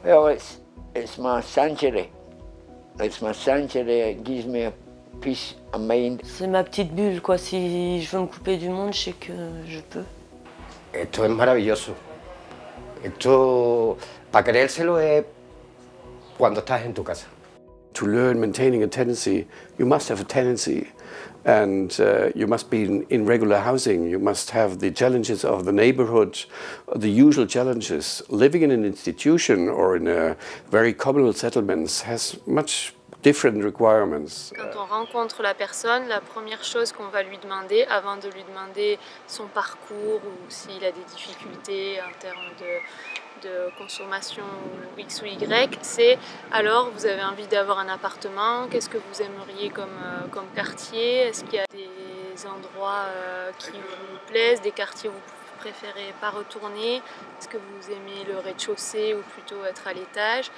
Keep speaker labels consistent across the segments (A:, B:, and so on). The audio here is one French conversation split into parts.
A: Well, it's my sanctuary. It's my sanctuary. It gives me a peace of mind.
B: C'est ma petite bulle, quoi. Si je veux me couper du monde, je sais que je peux.
C: Esto es maravilloso. Esto, para creérselo, es cuando estás en tu casa.
D: To learn maintaining a tenancy, you must have a tenancy, and you must be in regular housing. You must have the challenges of the neighborhood, the usual challenges. Living in an institution or in a very communal settlements has much different requirements.
E: Quand on rencontre la personne, la première chose qu'on va lui demander, avant de lui demander son parcours ou s'il a des difficultés en termes de consommation X ou Y, c'est alors vous avez envie d'avoir un appartement, qu'est-ce que vous aimeriez comme quartier, est-ce qu'il y a des endroits qui vous plaisent, des quartiers où vous préférez pas retourner, est-ce que vous aimez le rez-de-chaussée ou plutôt être à l'étage,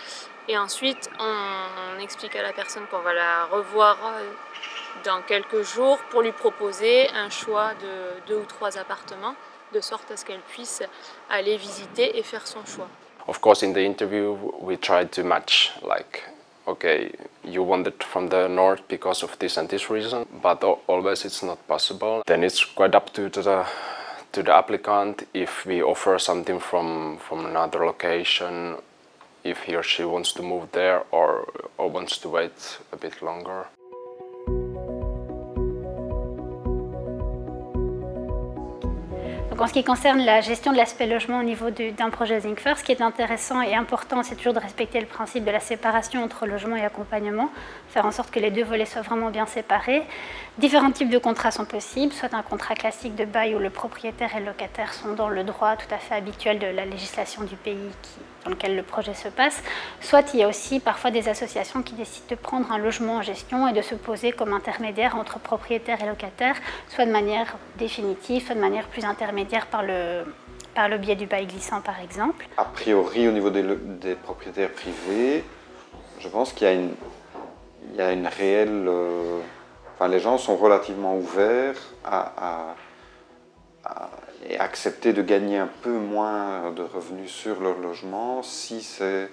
E: et ensuite on explique à la personne qu'on va la revoir dans quelques jours pour lui proposer un choix de 2 ou 3 appartements, de sorte à ce qu'elle puisse aller visiter et faire son choix.
F: Of course, in the interview, we tried to match, like, okay, you want it from the north because of this and this reason, but always it's not possible. Then it's quite up to the applicant if we offer something from another location, if he or she wants to move there or wants to wait a bit longer.
G: Donc en ce qui concerne la gestion de l'aspect logement au niveau d'un projet Think First, ce qui est intéressant et important, c'est toujours de respecter le principe de la séparation entre logement et accompagnement, faire en sorte que les deux volets soient vraiment bien séparés. Différents types de contrats sont possibles, soit un contrat classique de bail où le propriétaire et le locataire sont dans le droit tout à fait habituel de la législation du pays dans lequel le projet se passe, soit il y a aussi parfois des associations qui décident de prendre un logement en gestion et de se poser comme intermédiaire entre propriétaires et locataires, soit de manière définitive, soit de manière plus intermédiaire par le biais du bail glissant par exemple.
H: A priori au niveau des propriétaires privés, je pense qu'il y a une réelle... Enfin, les gens sont relativement ouverts et accepter de gagner un peu moins de revenus sur leur logement si c'est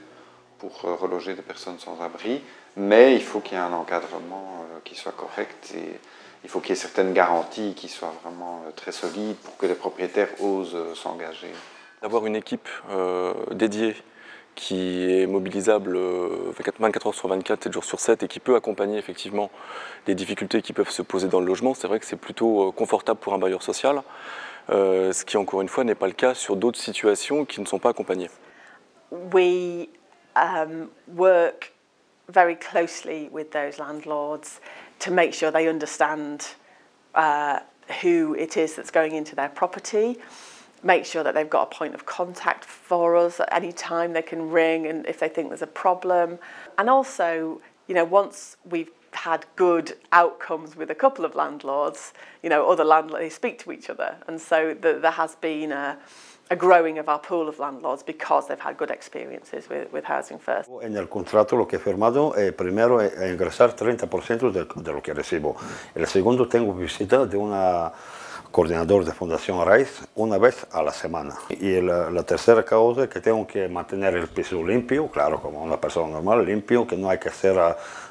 H: pour reloger des personnes sans abri, mais il faut qu'il y ait un encadrement qui soit correct et il faut qu'il y ait certaines garanties qui soient vraiment très solides pour que les propriétaires osent s'engager.
I: D'avoir une équipe dédiée qui est mobilisable 24 heures sur 24, 7 jours sur 7 et qui peut accompagner effectivement les difficultés qui peuvent se poser dans le logement, c'est vrai que c'est plutôt confortable pour un bailleur social, ce qui encore une fois n'est pas le cas sur d'autres situations qui ne sont pas accompagnées.
J: We work very closely with those landlords to make sure they understand who it is that's going into their property. Make sure that they've got a point of contact for us at any time they can ring and if they think there's a problem. And also, you know, once we've had good outcomes with a couple of landlords, you know, other landlords, they speak to each other. And so there has been a growing of our pool of landlords because they've had good experiences with Housing First.
K: En el contrato lo que he firmado, primero ingresar 30% de lo que recibo. El segundo, tengo visita de una coordinador de Fundación Raíz una vez a la semana. Y la tercera causa es que tengo que mantener el piso limpio, claro, como una persona normal, limpio, que no hay que hacer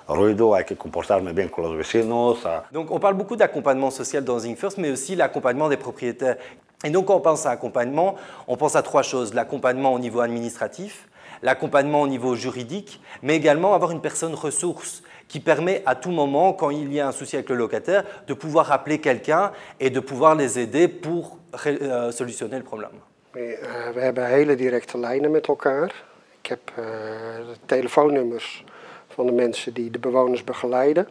K: ruido, hay que comportarme bien con los vecinos.
L: Donc on parle beaucoup d'accompagnement social dans Think First, mais aussi l'accompagnement des propriétaires. Et donc quand on pense à accompagnement, on pense à 3 choses. L'accompagnement au niveau administratif, l'accompagnement au niveau juridique, mais également avoir une personne ressource qui permet à tout moment, quand il y a un souci avec le locataire, de pouvoir appeler quelqu'un et de pouvoir les aider pour solutionner le problème.
M: We hebben hele directe lijnen met elkaar. Ik heb de telefoonnummers van de mensen die de bewoners begeleiden.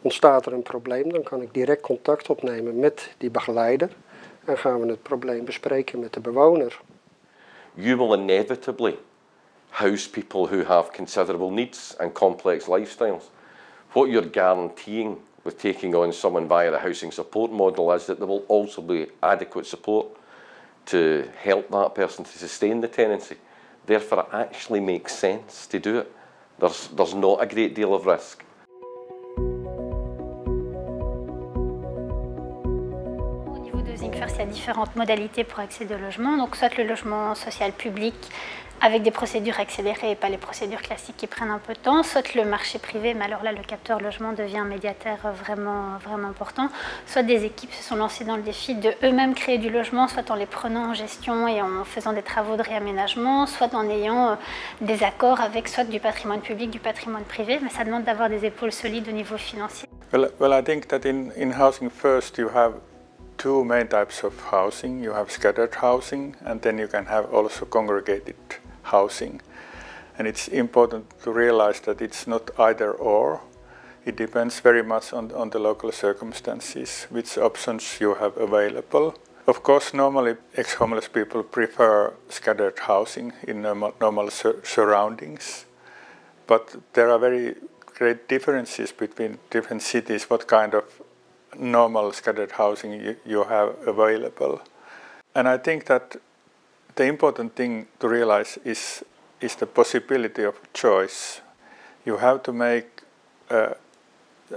M: Ontstaat er een probleem, dan kan ik direct contact opnemen met die begeleider. En gaan we het probleem bespreken met de bewoner.
N: You will inevitably house people who have considerable needs and complex lifestyles. What you're guaranteeing with taking on someone via the housing support model is that there will also be adequate support to help that person to sustain the tenancy. Therefore, it actually makes sense to do it. There's not a great deal of risk.
G: Au niveau de Think First, il y a différentes modalités pour accéder au logement. Donc soit le logement social public avec des procédures accélérées et pas les procédures classiques qui prennent un peu de temps, soit le marché privé, mais alors là le capteur logement devient un médiateur vraiment important, soit des équipes se sont lancées dans le défi de eux-mêmes créer du logement, soit en les prenant en gestion et en faisant des travaux de réaménagement, soit en ayant des accords avec soit du patrimoine public, du patrimoine privé, mais ça demande d'avoir des épaules solides au niveau financier.
O: Well, I think that in Housing First you have two main types of housing. You have scattered housing and then you can have also congregated housing. And it's important to realize that it's not either or. It depends very much on the local circumstances, which options you have available. Of course, normally ex-homeless people prefer scattered housing in normal surroundings, but there are very great differences between different cities, what kind of normal scattered housing you have available. And I think that the important thing to realize is the possibility of choice. You have to make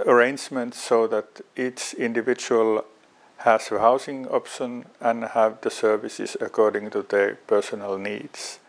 O: arrangements so that each individual has a housing option and have the services according to their personal needs.